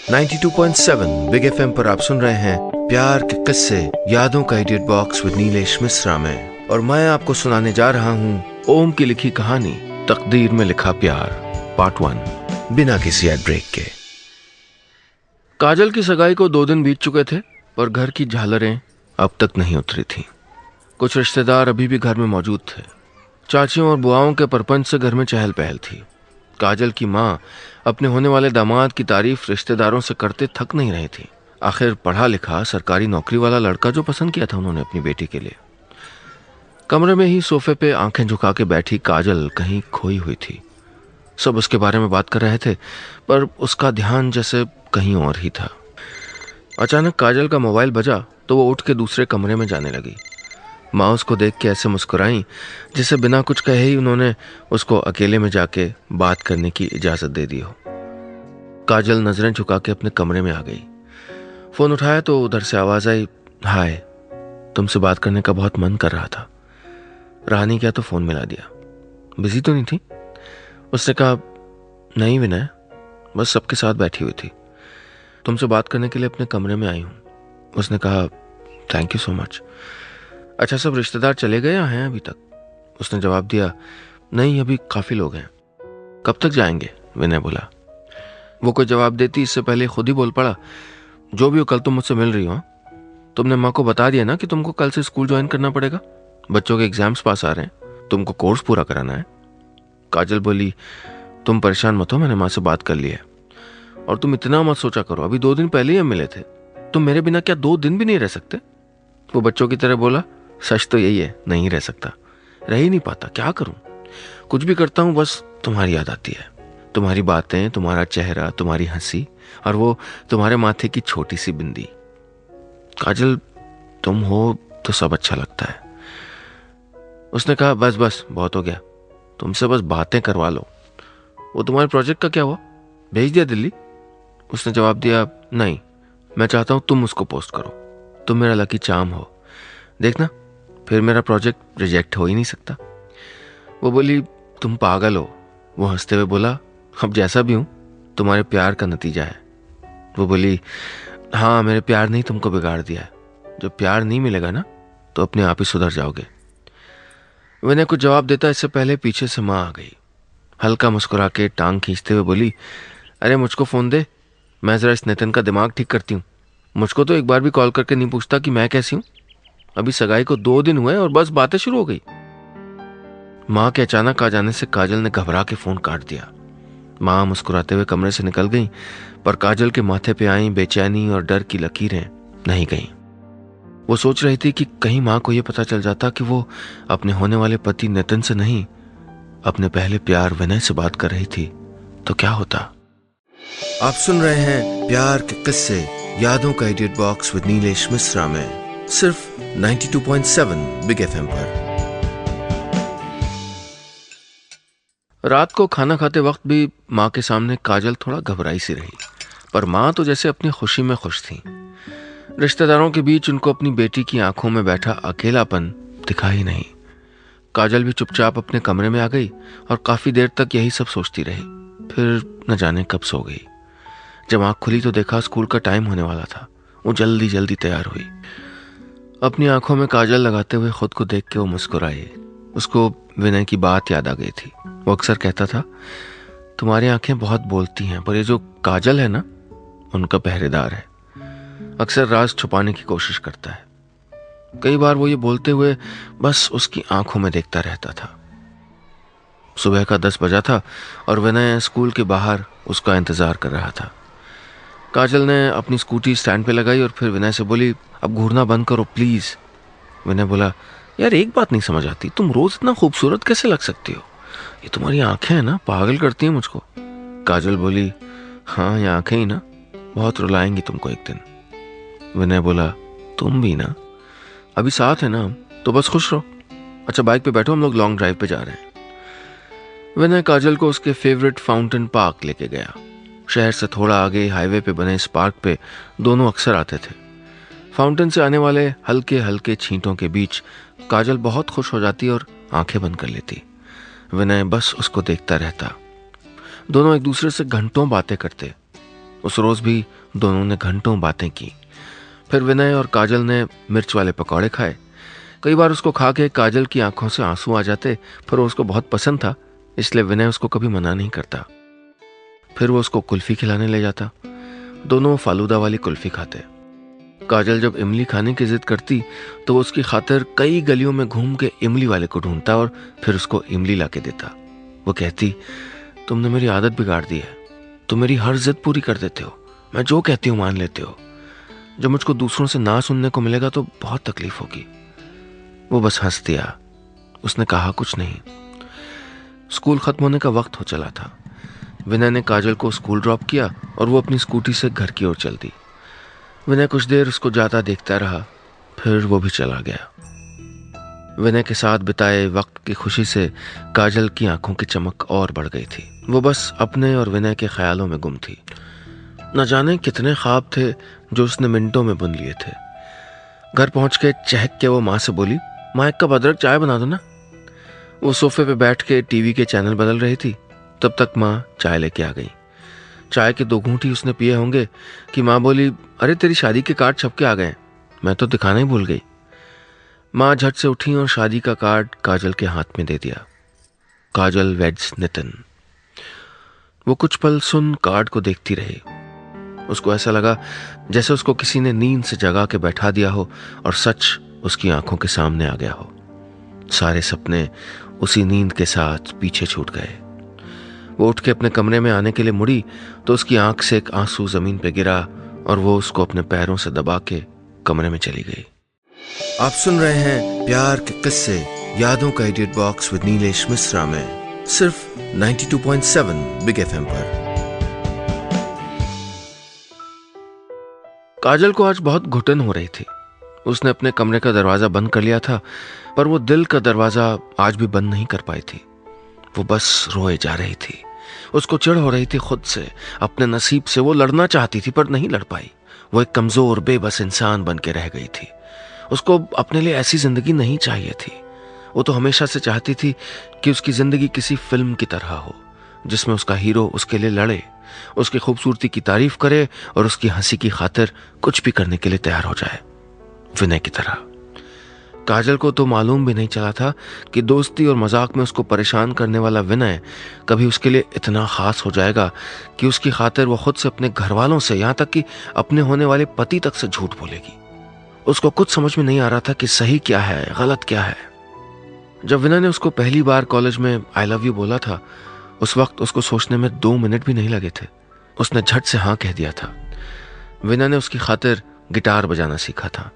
92.7 big FM पर आप सुन रहे हैं प्यार के किस्से, यादों का edit box with Nilesh Mishra में। और मैं आपको सुनाने जा रहा हूँ ओम की लिखी कहानी तकदीर में लिखा प्यार पार्ट 1 बिना किसी एड ब्रेक के। काजल की सगाई को 2 दिन बीत चुके थे पर घर की झालरें अब तक नहीं उतरी थीं। कुछ रिश्तेदार अभी भी घर में मौजूद थे। चाचियों और बुआओं के परपंच से घर में चहल पहल थी। काजल की माँ अपने होने वाले दामाद की तारीफ रिश्तेदारों से करते थक नहीं रही थी। आखिर पढ़ा लिखा सरकारी नौकरी वाला लड़का जो पसंद किया था उन्होंने अपनी बेटी के लिए। कमरे में ही सोफे पे आंखें झुका के बैठी काजल कहीं खोई हुई थी। सब उसके बारे में बात कर रहे थे पर उसका ध्यान जैसे कहीं और ही था। अचानक काजल का मोबाइल बजा तो वो उठ के दूसरे कमरे में जाने लगी। माँ उसको देख के ऐसे मुस्कुराई जिसे बिना कुछ कहे ही उन्होंने उसको अकेले में जाके बात करने की इजाजत दे दी हो। काजल नजरें झुका के अपने कमरे में आ गई। फोन उठाया तो उधर से आवाज आई, हाय, तुमसे बात करने का बहुत मन कर रहा था। रानी क्या तो फोन मिला दिया। बिजी तो नहीं थी? उसने कहा, नहीं विनय, बस सबके साथ बैठी हुई थी, तुमसे बात करने के लिए अपने कमरे में आई हूँ। उसने कहा, थैंक यू सो मच। अच्छा, सब रिश्तेदार चले गए या हैं अभी तक? उसने जवाब दिया, नहीं, अभी काफी लोग हैं। कब तक जाएंगे? विनय बोला। वो कोई जवाब देती इससे पहले खुद ही बोल पड़ा, जो भी हो कल तुम मुझसे मिल रही हो। तुमने माँ को बता दिया ना कि तुमको कल से स्कूल ज्वाइन करना पड़ेगा। बच्चों के एग्जाम्स पास आ रहे हैं, तुमको कोर्स पूरा कराना है। काजल बोली, तुम परेशान मत हो, मैंने माँ से बात कर ली है। और तुम इतना मत सोचा करो, अभी 2 दिन पहले ही हम मिले थे। तुम मेरे बिना क्या 2 दिन भी नहीं रह सकते? वो बच्चों की तरह बोला, सच तो यही है, नहीं रह सकता, रह ही नहीं पाता, क्या करूं? कुछ भी करता हूं बस तुम्हारी याद आती है। तुम्हारी बातें, तुम्हारा चेहरा, तुम्हारी हंसी और वो तुम्हारे माथे की छोटी सी बिंदी। काजल, तुम हो तो सब अच्छा लगता है। उसने कहा, बस बस बहुत हो गया, तुमसे बस बातें करवा लो। वो तुम्हारे प्रोजेक्ट का क्या हुआ? भेज दिया दिल्ली? उसने जवाब दिया, नहीं, मैं चाहता हूं तुम उसको पोस्ट करो। तुम मेरा लकी चार्म हो, देखना फिर मेरा प्रोजेक्ट रिजेक्ट हो ही नहीं सकता। वो बोली, तुम पागल हो। वो हंसते हुए बोला, अब जैसा भी हूं तुम्हारे प्यार का नतीजा है। वो बोली, हाँ, मेरे प्यार ने ही तुमको बिगाड़ दिया है। जब प्यार नहीं मिलेगा ना तो अपने आप ही सुधर जाओगे। विनय कुछ जवाब देता इससे पहले पीछे से माँ आ गई। हल्का मुस्कुरा के टांग खींचते हुए बोली, अरे मुझको फोन दे, मैं जरा इस नितिन का दिमाग ठीक करती हूँ। मुझको तो एक बार भी कॉल करके नहीं पूछता कि मैं कैसी हूँ। अभी सगाई को 2 दिन हुए और बस बातें शुरू हो गई। माँ के अचानक आ जाने से काजल ने घबरा के फोन काट दिया। माँ मुस्कुराते हुए कमरे से निकल गईं, पर काजल के माथे पे आई बेचैनी और डर की लकीरें नहीं गईं। वो सोच रही थी कि कहीं माँ को यह पता चल जाता कि वो अपने होने वाले पति नितिन से नहीं, अपने पहले प्यार विनय से बात कर रही थी तो क्या होता। आप सुन रहे हैं प्यार के किस्से, यादों का edit box with Nilesh Mishra में, सिर्फ 92.7 बिग एफएम पर। रात को खाना खाते वक्त भी माँ के सामने काजल थोड़ा घबराई सी रही, पर माँ तो जैसे अपनी खुशी में खुश थी। रिश्तेदारों के बीच उनको अपनी बेटी की आंखों में बैठा अकेलापन दिखा ही नहीं। काजल भी चुपचाप अपने कमरे में आ गई और काफी देर तक यही सब सोचती रही। फिर न जाने कब सो गई। जब आंख खुली तो देखा स्कूल का टाइम होने वाला था। वो जल्दी जल्दी तैयार हुई। अपनी आंखों में काजल लगाते हुए खुद को देख के वो मुस्कुराई। उसको विनय की बात याद आ गई थी। वो अक्सर कहता था, तुम्हारी आंखें बहुत बोलती हैं, पर ये जो काजल है ना, उनका पहरेदार है, अक्सर राज छुपाने की कोशिश करता है। कई बार वो ये बोलते हुए बस उसकी आंखों में देखता रहता था। सुबह का 10 बजा था और विनय स्कूल के बाहर उसका इंतजार कर रहा था। काजल ने अपनी स्कूटी स्टैंड पे लगाई और फिर विनय से बोली, अब घूरना बंद करो प्लीज। विनय बोला, यार एक बात नहीं समझ आती, तुम रोज इतना खूबसूरत कैसे लग सकती हो? ये तुम्हारी आंखें हैं ना, पागल करती हैं मुझको। काजल बोली, हाँ, ये आंखें ही ना, बहुत रुलाएंगी तुमको एक दिन। विनय बोला, तुम भी ना, अभी साथ है ना हम, तो बस खुश रहो। अच्छा, बाइक पे बैठो, हम लोग लॉन्ग ड्राइव पे जा रहे हैं। विनय काजल को उसके फेवरेट फाउंटेन पार्क लेके गया। शहर से थोड़ा आगे हाईवे पे बने इस पार्क पे दोनों अक्सर आते थे। फाउंटेन से आने वाले हल्के हल्के छींटों के बीच काजल बहुत खुश हो जाती और आंखें बंद कर लेती। विनय बस उसको देखता रहता। दोनों एक दूसरे से घंटों बातें करते। उस रोज भी दोनों ने घंटों बातें की। फिर विनय और काजल ने मिर्च वाले पकौड़े खाए। कई बार उसको खा के काजल की आंखों से आंसू आ जाते, पर उसको बहुत पसंद था, इसलिए विनय उसको कभी मना नहीं करता। फिर वो उसको कुल्फी खिलाने ले जाता। दोनों फालूदा वाली कुल्फी खाते। काजल जब इमली खाने की जिद करती तो वो उसकी खातिर कई गलियों में घूम के इमली वाले को ढूंढता और फिर उसको इमली लाके देता। वो कहती, तुमने मेरी आदत बिगाड़ दी है, तुम मेरी हर जिद पूरी कर देते हो, मैं जो कहती हूँ मान लेते हो। जब मुझको दूसरों से ना सुनने को मिलेगा तो बहुत तकलीफ होगी। वो बस हंस दिया, उसने कहा कुछ नहीं। स्कूल खत्म होने का वक्त हो चला था। विनय ने काजल को स्कूल ड्रॉप किया और वो अपनी स्कूटी से घर की ओर चल दी। विनय कुछ देर उसको जाता देखता रहा, फिर वो भी चला गया। विनय के साथ बिताए वक्त की खुशी से काजल की आंखों की चमक और बढ़ गई थी। वो बस अपने और विनय के ख्यालों में गुम थी। न जाने कितने ख्वाब थे जो उसने मिनटों में बुन लिए थे। घर पहुंच के चहक के वो माँ से बोली, माँ एक कप अदरक चाय बना दो ना। वो सोफे पे बैठ के टीवी के चैनल बदल रही थी। तब तक माँ चाय लेके आ गई। चाय के 2 घूंट ही उसने पिए होंगे कि माँ बोली, अरे तेरी शादी के कार्ड छप के आ गए, मैं तो दिखाना ही भूल गई। माँ झट से उठी और शादी का कार्ड काजल के हाथ में दे दिया। काजल वेड्स नितिन। वो कुछ पल सुन कार्ड को देखती रही। उसको ऐसा लगा जैसे उसको किसी ने नींद से जगा के बैठा दिया हो और सच उसकी आंखों के सामने आ गया हो। सारे सपने उसी नींद के साथ पीछे छूट गए। वो उठ के अपने कमरे में आने के लिए मुड़ी तो उसकी आंख से एक आंसू जमीन पे गिरा और वो उसको अपने पैरों से दबा के कमरे में चली गई। आप सुन रहे हैं प्यार के किस्से यादों का edit box with Nilesh Mishra में, सिर्फ 92.7 बिग एफएम पर। काजल को आज बहुत घुटन हो रही थी। उसने अपने कमरे का दरवाजा बंद कर लिया था, पर वो दिल का दरवाजा आज भी बंद नहीं कर पाई थी। वो बस रोए जा रही थी। उसको चिढ़ हो रही थी खुद से, अपने नसीब से। वो लड़ना चाहती थी पर नहीं लड़ पाई। वो एक कमजोर बेबस इंसान बन के रह गई थी। उसको अपने लिए ऐसी जिंदगी नहीं चाहिए थी। वो तो हमेशा से चाहती थी कि उसकी जिंदगी किसी फिल्म की तरह हो, जिसमें उसका हीरो उसके लिए लड़े, उसकी खूबसूरती की तारीफ करे और उसकी हंसी की खातिर कुछ भी करने के लिए तैयार हो जाए, विनय की तरह। काजल को तो मालूम भी नहीं चला था कि दोस्ती और मजाक में उसको परेशान करने वाला विनय कभी उसके लिए इतना खास हो जाएगा कि उसकी खातिर वो खुद से अपने घर वालों से, यहाँ तक कि अपने होने वाले पति तक से झूठ बोलेगी। उसको कुछ समझ में नहीं आ रहा था कि सही क्या है, गलत क्या है। जब विनय ने उसको पहली बार कॉलेज में आई लव यू बोला था, उस वक्त उसको सोचने में 2 मिनट भी नहीं लगे थे। उसने झट से हाँ कह दिया था। विनय ने उसकी खातिर गिटार बजाना सीखा था।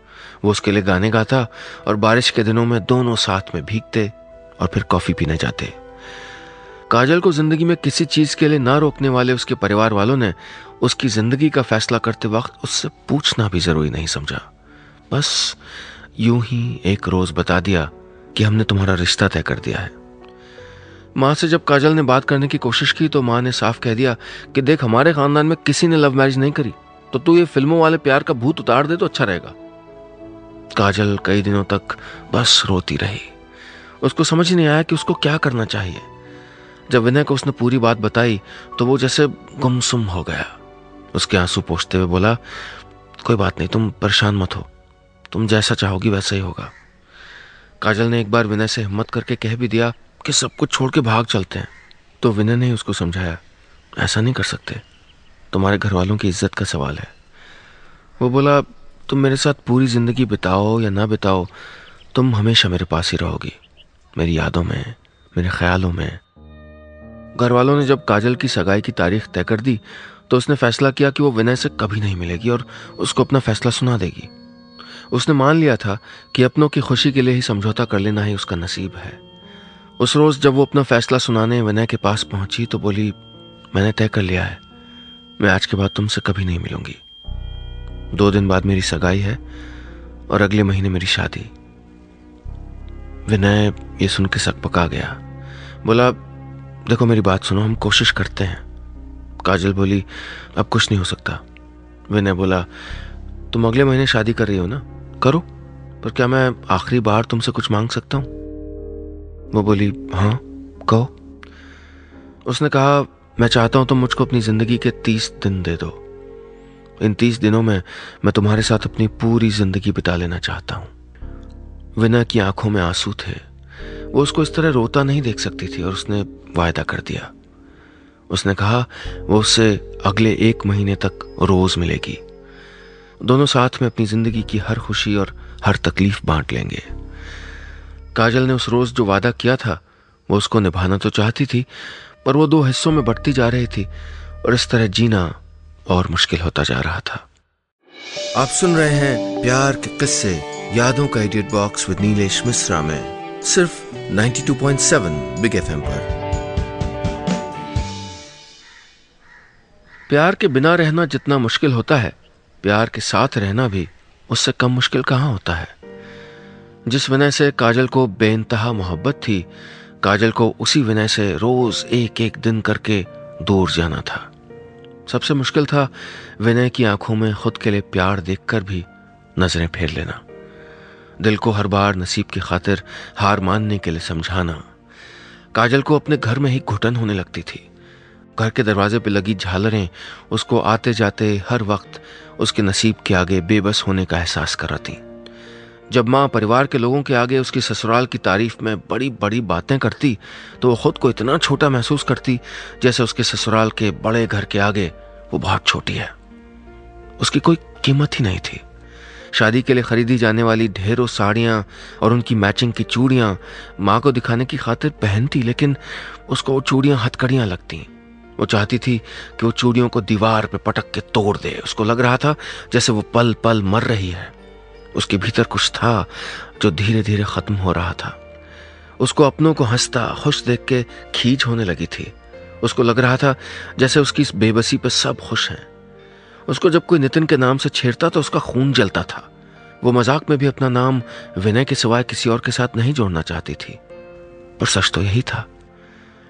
वो उसके लिए गाने गाता और बारिश के दिनों में दोनों साथ में भीगते और फिर कॉफी पीने जाते। काजल को जिंदगी में किसी चीज के लिए ना रोकने वाले उसके परिवार वालों ने उसकी जिंदगी का फैसला करते वक्त उससे पूछना भी जरूरी नहीं समझा। बस यूं ही एक रोज बता दिया कि हमने तुम्हारा रिश्ता तय कर दिया है। माँ से जब काजल ने बात करने की कोशिश की तो माँ ने साफ कह दिया कि देख, हमारे खानदान में किसी ने लव मैरिज नहीं करी, तो तू ये फिल्मों वाले प्यार का भूत उतार दे तो अच्छा रहेगा। काजल कई दिनों तक बस रोती रही। उसको समझ ही नहीं आया कि उसको क्या करना चाहिए। जब विनय को उसने पूरी बात बताई तो वो जैसे गुमसुम हो गया। उसके आंसू पोंछते हुए बोला, कोई बात नहीं, तुम परेशान मत हो, तुम जैसा चाहोगी वैसा ही होगा। काजल ने एक बार विनय से हिम्मत करके कह भी दिया कि सब कुछ छोड़ के भाग चलते हैं, तो विनय ने उसको समझाया, ऐसा नहीं कर सकते, तुम्हारे घर वालों की इज्जत का सवाल है। वो बोला, तुम मेरे साथ पूरी जिंदगी बिताओ या ना बिताओ, तुम हमेशा मेरे पास ही रहोगी, मेरी यादों में, मेरे ख्यालों में। घर वालों ने जब काजल की सगाई की तारीख तय कर दी तो उसने फैसला किया कि वो विनय से कभी नहीं मिलेगी और उसको अपना फैसला सुना देगी। उसने मान लिया था कि अपनों की खुशी के लिए ही समझौता कर लेना ही उसका नसीब है। उस रोज जब वो अपना फैसला सुनाने विनय के पास पहुंची तो बोली, मैंने तय कर लिया है, मैं आज के बाद तुमसे कभी नहीं मिलूंगी। 2 दिन बाद मेरी सगाई है और अगले महीने मेरी शादी। विनय ये सुन के सकपका गया। बोला, देखो मेरी बात सुनो, हम कोशिश करते हैं। काजल बोली, अब कुछ नहीं हो सकता। विनय बोला, तुम अगले महीने शादी कर रही हो ना, करो, पर क्या मैं आखिरी बार तुमसे कुछ मांग सकता हूं? वो बोली, हाँ कहो। उसने कहा, मैं चाहता हूं तुम मुझको अपनी जिंदगी के 30 दिन दे दो, इन 30 दिनों में मैं तुम्हारे साथ अपनी पूरी जिंदगी बिता लेना चाहता हूं। विनय की आंखों में आंसू थे। वो उसको इस तरह रोता नहीं देख सकती थी और उसने वायदा कर दिया। उसने कहा वो उससे अगले 1 महीने तक रोज मिलेगी। दोनों साथ में अपनी जिंदगी की हर खुशी और हर तकलीफ बांट लेंगे। काजल ने उस रोज जो वादा किया था वो उसको निभाना तो चाहती थी, पर वो 2 हिस्सों में बढ़ती जा रही थी और इस तरह जीना और मुश्किल होता जा रहा था। आप सुन रहे हैं प्यार के किस्से यादों का idiot box with Nilesh Mishra में, सिर्फ 92.7 बिग एफएम पर। प्यार के बिना रहना जितना मुश्किल होता है, प्यार के साथ रहना भी उससे कम मुश्किल कहां होता है। जिस विनय से काजल को बेइंतहा मोहब्बत थी, काजल को उसी विनय से रोज एक एक दिन करके दूर जाना था। सबसे मुश्किल था विनय की आंखों में खुद के लिए प्यार देखकर भी नजरें फेर लेना, दिल को हर बार नसीब की खातिर हार मानने के लिए समझाना। काजल को अपने घर में ही घुटन होने लगती थी। घर के दरवाजे पे लगी झालरें उसको आते जाते हर वक्त उसके नसीब के आगे बेबस होने का एहसास कराती। जब माँ परिवार के लोगों के आगे उसकी ससुराल की तारीफ में बड़ी बड़ी बातें करती तो वो खुद को इतना छोटा महसूस करती जैसे उसके ससुराल के बड़े घर के आगे वो बहुत छोटी है। उसकी कोई कीमत ही नहीं थी। शादी के लिए खरीदी जाने वाली ढेरों साड़ियां और उनकी मैचिंग की चूड़ियां माँ को दिखाने की खातिर पहनती, लेकिन उसको वो चूड़ियां हथकड़ियां लगती। वो चाहती थी कि वो चूड़ियों को दीवार पे पटक के तोड़ दे। उसको लग रहा था जैसे वो पल पल मर रही है। उसके भीतर कुछ था जो धीरे धीरे खत्म हो रहा था। उसको अपनों को हंसता खुश देख के खींच होने लगी थी। उसको लग रहा था जैसे उसकी इस बेबसी पे सब खुश हैं। उसको जब कोई नितिन के नाम से छेड़ता तो उसका खून जलता था। वो मजाक में भी अपना नाम विनय के सिवाय किसी और के साथ नहीं जोड़ना चाहती थी, पर सच तो यही था।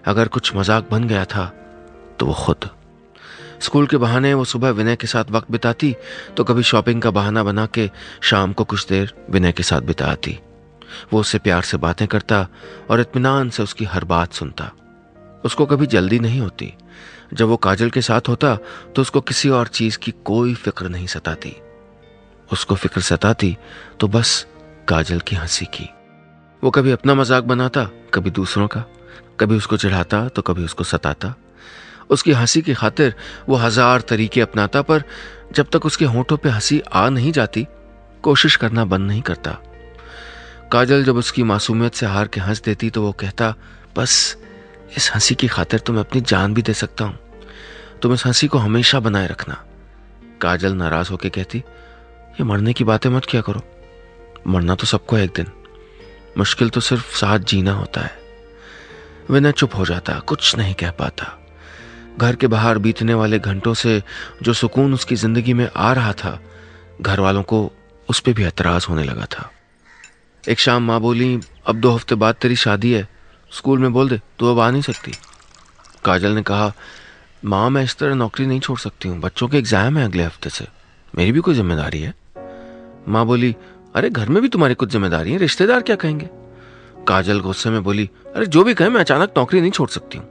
अगर कुछ मजाक बन गया था तो वो खुद। स्कूल के बहाने वो सुबह विनय के साथ वक्त बिताती तो कभी शॉपिंग का बहाना बना के शाम को कुछ देर विनय के साथ बिताती। वो उससे प्यार से बातें करता और इत्मीनान से उसकी हर बात सुनता। उसको कभी जल्दी नहीं होती। जब वो काजल के साथ होता तो उसको किसी और चीज की कोई फिक्र नहीं सताती। उसको फिक्र सताती तो बस काजल की हंसी की। वो कभी अपना मजाक बनाता, कभी दूसरों का, कभी उसको चिढ़ाता तो कभी उसको सताता। उसकी हंसी की खातिर वो 1000 तरीके अपनाता, पर जब तक उसके होंठों पे हंसी आ नहीं जाती कोशिश करना बंद नहीं करता। काजल जब उसकी मासूमियत से हार के हंस देती तो वो कहता, बस इस हंसी की खातिर तो मैं अपनी जान भी दे सकता हूं। तुम इस हंसी को हमेशा बनाए रखना। काजल नाराज होकर कहती, ये मरने की बातें मत किया करो। मरना तो सबको एक दिन, मुश्किल तो सिर्फ साथ जीना होता है। विनय चुप हो जाता, कुछ नहीं कह पाता। घर के बाहर बीतने वाले घंटों से जो सुकून उसकी जिंदगी में आ रहा था, घर वालों को उस पर भी एतराज होने लगा था। एक शाम माँ बोली, अब 2 हफ्ते बाद तेरी शादी है, स्कूल में बोल दे तू अब आ नहीं सकती। काजल ने कहा, माँ मैं इस तरह नौकरी नहीं छोड़ सकती हूँ, बच्चों के एग्जाम है अगले हफ्ते से, मेरी भी कोई जिम्मेदारी है। माँ बोली, अरे घर में भी तुम्हारी कुछ जिम्मेदारी है, रिश्तेदार क्या कहेंगे। काजल गुस्से में बोली, अरे जो भी कहे मैं अचानक नौकरी नहीं छोड़ सकती हूँ।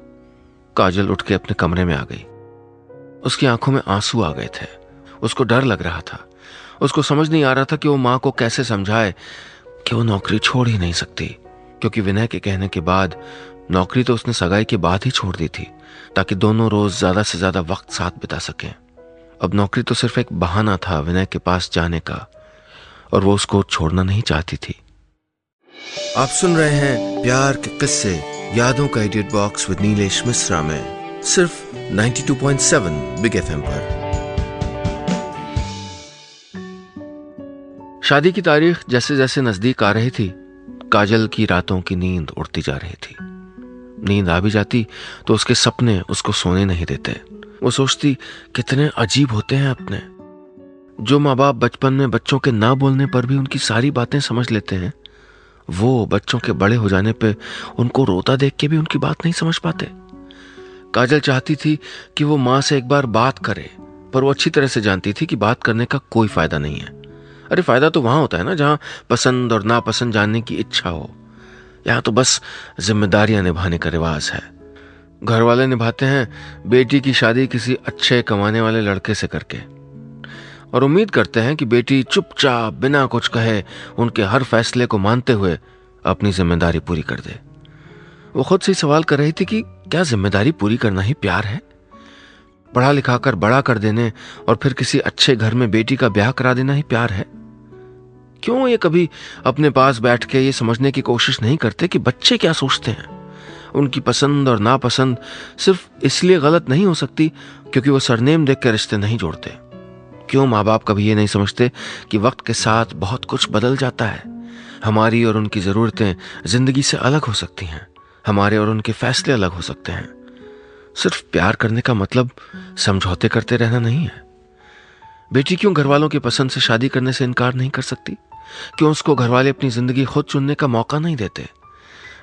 काजल उठ के अपने कमरे में आ गई। उसकी आंखों में आंसू आ गए थे। उसको डर लग रहा था। उसको समझ नहीं आ रहा था कि वो माँ को कैसे समझाए कि वो नौकरी छोड़ ही नहीं सकती, क्योंकि विनय के कहने के बाद नौकरी तो उसने सगाई के बाद ही छोड़ दी थी ताकि दोनों रोज ज्यादा से ज्यादा वक्त साथ बिता सकें। अब नौकरी तो सिर्फ एक बहाना था विनय के पास जाने का, और वो उसको छोड़ना नहीं चाहती थी। आप सुन रहे हैं प्यार के किस्से यादों का idiot box with Nilesh Mishra में, सिर्फ 92.7 बिग एफएम पर। शादी की तारीख जैसे जैसे नजदीक आ रही थी, काजल की रातों की नींद उड़ती जा रही थी। नींद आ भी जाती तो उसके सपने उसको सोने नहीं देते। वो सोचती, कितने अजीब होते हैं अपने। जो माँ बाप बचपन में बच्चों के ना बोलने पर भी उनकी सारी बातें समझ लेते हैं, वो बच्चों के बड़े हो जाने पे उनको रोता देख के भी उनकी बात नहीं समझ पाते। काजल चाहती थी कि वो माँ से एक बार बात करे, पर वो अच्छी तरह से जानती थी कि बात करने का कोई फायदा नहीं है। अरे फायदा तो वहां होता है ना जहां पसंद और नापसंद जानने की इच्छा हो। यहाँ तो बस जिम्मेदारियां निभाने का रिवाज है। घर वाले निभाते हैं बेटी की शादी किसी अच्छे कमाने वाले लड़के से करके। और उम्मीद करते हैं कि बेटी चुपचाप बिना कुछ कहे उनके हर फैसले को मानते हुए अपनी जिम्मेदारी पूरी कर दे। वो खुद से सवाल कर रही थी कि क्या जिम्मेदारी पूरी करना ही प्यार है? पढ़ा लिखा कर बड़ा कर देने और फिर किसी अच्छे घर में बेटी का ब्याह करा देना ही प्यार है? क्यों ये कभी अपने पास बैठ के ये समझने की कोशिश नहीं करते कि बच्चे क्या सोचते हैं? उनकी पसंद और नापसंद सिर्फ इसलिए गलत नहीं हो सकती क्योंकि वो सरनेम देख के रिश्ते नहीं जोड़ते। क्यों माँ बाप कभी ये नहीं समझते कि वक्त के साथ बहुत कुछ बदल जाता है? हमारी और उनकी जरूरतें जिंदगी से अलग हो सकती हैं, हमारे और उनके फैसले अलग हो सकते हैं। सिर्फ प्यार करने का मतलब समझौते करते रहना नहीं है। बेटी क्यों घर वालों की पसंद से शादी करने से इनकार नहीं कर सकती? क्यों उसको घर वाले अपनी जिंदगी खुद चुनने का मौका नहीं देते?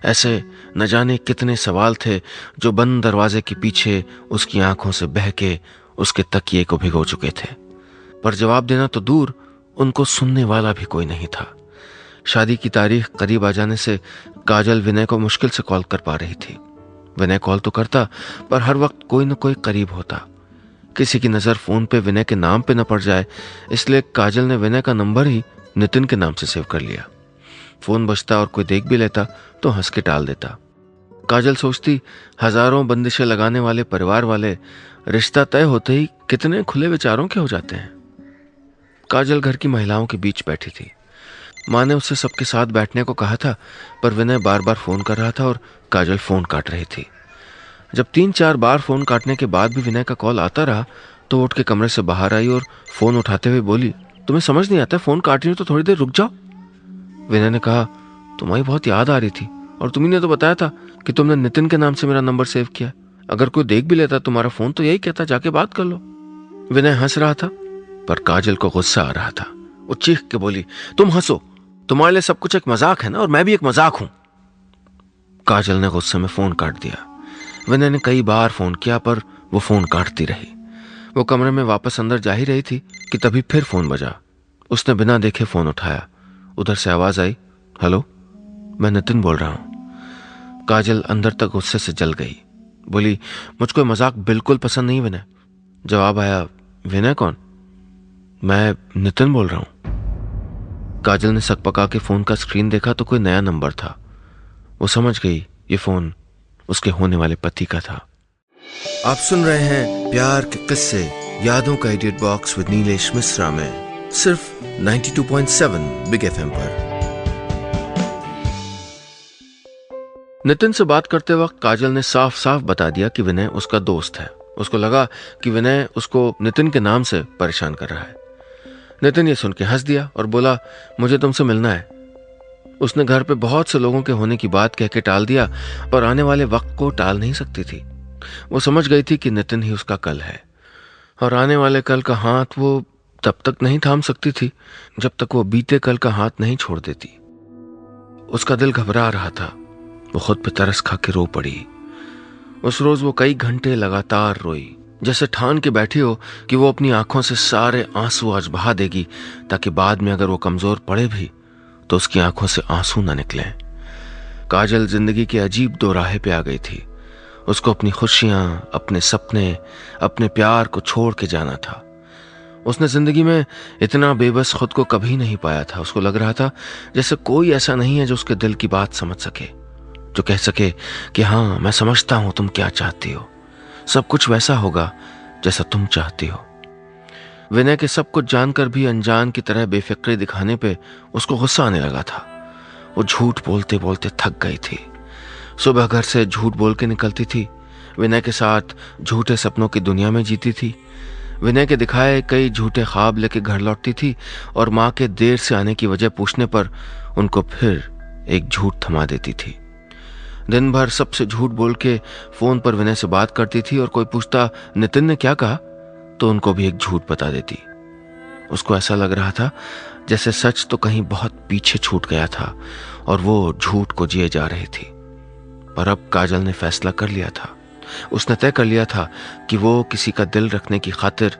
ऐसे न जाने कितने सवाल थे जो बंद दरवाजे के पीछे उसकी आंखों से बह के उसके तकिए को भिगो चुके थे, पर जवाब देना तो दूर, उनको सुनने वाला भी कोई नहीं था। शादी की तारीख करीब आ जाने से काजल विनय को मुश्किल से कॉल कर पा रही थी। विनय कॉल तो करता, पर हर वक्त कोई न कोई करीब होता। किसी की नजर फोन पे विनय के नाम पे न पड़ जाए, इसलिए काजल ने विनय का नंबर ही नितिन के नाम से सेव कर लिया। फोन बजता और कोई देख भी लेता तो हंस के टाल देता। काजल सोचती, हजारों बंदिशें लगाने वाले परिवार वाले रिश्ता तय होते ही कितने खुले विचारों के हो जाते हैं। काजल घर की महिलाओं के बीच बैठी थी। माँ ने उससे सबके साथ बैठने को कहा था, पर विनय बार बार फोन कर रहा था और काजल फोन काट रही थी। जब 3-4 बार फोन काटने के बाद भी विनय का कॉल आता रहा तो उठ के कमरे से बाहर आई और फोन उठाते हुए बोली, तुम्हें समझ नहीं आता? फोन काट रही हो तो थोड़ी देर रुक जाओ। विनय ने कहा, तुम्हारी बहुत याद आ रही थी और तुम्ही ने तो बताया था कि तुमने नितिन के नाम से मेरा नंबर सेव किया। अगर कोई देख भी लेता तुम्हारा फोन तो यही कहता, जाके बात कर लो। विनय हंस रहा था, पर काजल को गुस्सा आ रहा था। वो चीख के बोली, तुम हंसो, तुम्हारे लिए सब कुछ एक मजाक है ना, और मैं भी एक मजाक हूं। काजल ने गुस्से में फोन काट दिया। विनय ने कई बार फोन किया, पर वो फोन काटती रही। वो कमरे में वापस अंदर जा ही रही थी कि तभी फिर फोन बजा। उसने बिना देखे फोन उठाया। उधर से आवाज आई, हेलो, मैं नितिन बोल रहा हूं। काजल अंदर तक गुस्से से जल गई। बोली, मुझको मजाक बिल्कुल पसंद नहीं विनय। जवाब आया, विनय कौन? मैं नितिन बोल रहा हूं। काजल ने सकपका के फोन का स्क्रीन देखा तो कोई नया नंबर था। वो समझ गई ये फोन उसके होने वाले पति का था। आप सुन रहे हैं प्यार के किस्से यादों का edit box with Nilesh Mishra में, सिर्फ 92.7 बिग एफएम पर। नितिन से बात करते वक्त काजल ने साफ साफ बता दिया कि विनय उसका दोस्त है। उसको लगा कि विनय उसको नितिन के नाम से परेशान कर रहा है। नितिन ये सुन के हंस दिया और बोला, मुझे तुमसे मिलना है। उसने घर पे बहुत से लोगों के होने की बात कह के टाल दिया, पर आने वाले वक्त को टाल नहीं सकती थी। वो समझ गई थी कि नितिन ही उसका कल है, और आने वाले कल का हाथ वो तब तक नहीं थाम सकती थी जब तक वो बीते कल का हाथ नहीं छोड़ देती। उसका दिल घबरा रहा था। वो खुद पे तरस खा के रो पड़ी। उस रोज वो कई घंटे लगातार रोई, जैसे ठान के बैठी हो कि वो अपनी आंखों से सारे आंसू आज बहा देगी, ताकि बाद में अगर वो कमजोर पड़े भी तो उसकी आंखों से आंसू ना निकले। काजल जिंदगी के अजीब दोराहे पे आ गई थी। उसको अपनी खुशियां, अपने सपने, अपने प्यार को छोड़ के जाना था। उसने जिंदगी में इतना बेबस खुद को कभी नहीं पाया था। उसको लग रहा था जैसे कोई ऐसा नहीं है जो उसके दिल की बात समझ सके, जो कह सके कि हाँ, मैं समझता हूं तुम क्या चाहती हो, सब कुछ वैसा होगा जैसा तुम चाहती हो। विनय के सब कुछ जानकर भी अनजान की तरह बेफिक्री दिखाने पे उसको गुस्सा आने लगा था। वो झूठ बोलते बोलते थक गई थी। सुबह घर से झूठ बोल के निकलती थी, विनय के साथ झूठे सपनों की दुनिया में जीती थी, विनय के दिखाए कई झूठे ख्वाब लेके घर लौटती थी, और माँ के देर से आने की वजह पूछने पर उनको फिर एक झूठ थमा देती थी। दिन भर सबसे झूठ बोल के फोन पर विनय से बात करती थी, और कोई पूछता नितिन ने क्या कहा तो उनको भी एक झूठ बता देती। उसको ऐसा लग रहा था जैसे सच तो कहीं बहुत पीछे छूट गया था और वो झूठ को जिए जा रही थी। पर अब काजल ने फैसला कर लिया था। उसने तय कर लिया था कि वो किसी का दिल रखने की खातिर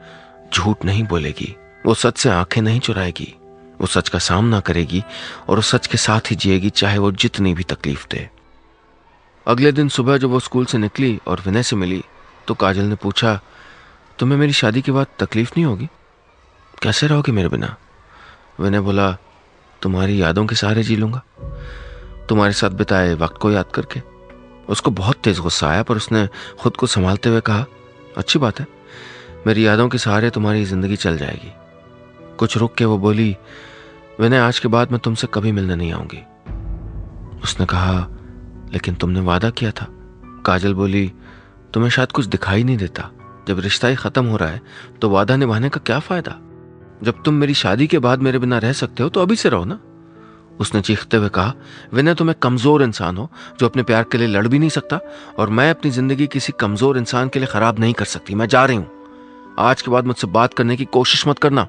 झूठ नहीं बोलेगी। वो सच से आंखें नहीं चुराएगी। वो सच का सामना करेगी और उस सच के साथ ही जिएगी, चाहे वो जितनी भी तकलीफ दे। अगले दिन सुबह जब वो स्कूल से निकली और विनय से मिली तो काजल ने पूछा, तुम्हें मेरी शादी के बाद तकलीफ नहीं होगी? कैसे रहोगे मेरे बिना? विनय बोला, तुम्हारी यादों के सहारे जी लूंगा, तुम्हारे साथ बिताए वक्त को याद करके। उसको बहुत तेज गुस्सा आया, पर उसने खुद को संभालते हुए कहा, अच्छी बात है, मेरी यादों के सहारे तुम्हारी जिंदगी चल जाएगी। कुछ रुक के वो बोली, विनय आज के बाद मैं तुमसे कभी मिलने नहीं आऊंगी। उसने कहा, लेकिन तुमने वादा किया था। काजल बोली, तुम्हें शायद कुछ दिखाई नहीं देता। जब रिश्ता ही खत्म हो रहा है तो वादा निभाने का क्या फायदा? जब तुम मेरी शादी के बाद मेरे बिना रह सकते हो तो अभी से रहो ना। उसने चीखते हुए कहा, विनय तुम एक कमजोर इंसान हो जो अपने प्यार के लिए लड़ भी नहीं सकता, और मैं अपनी जिंदगी किसी कमजोर इंसान के लिए खराब नहीं कर सकती। मैं जा रही हूं, आज के बाद मुझसे बात करने की कोशिश मत करना।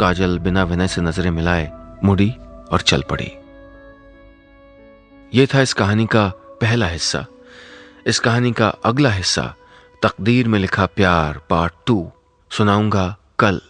काजल बिना विनय से नजरें मिलाए मुड़ी और चल पड़ी। यह था इस कहानी का पहला हिस्सा। इस कहानी का अगला हिस्सा, तकदीर में लिखा प्यार पार्ट 2, सुनाऊंगा कल।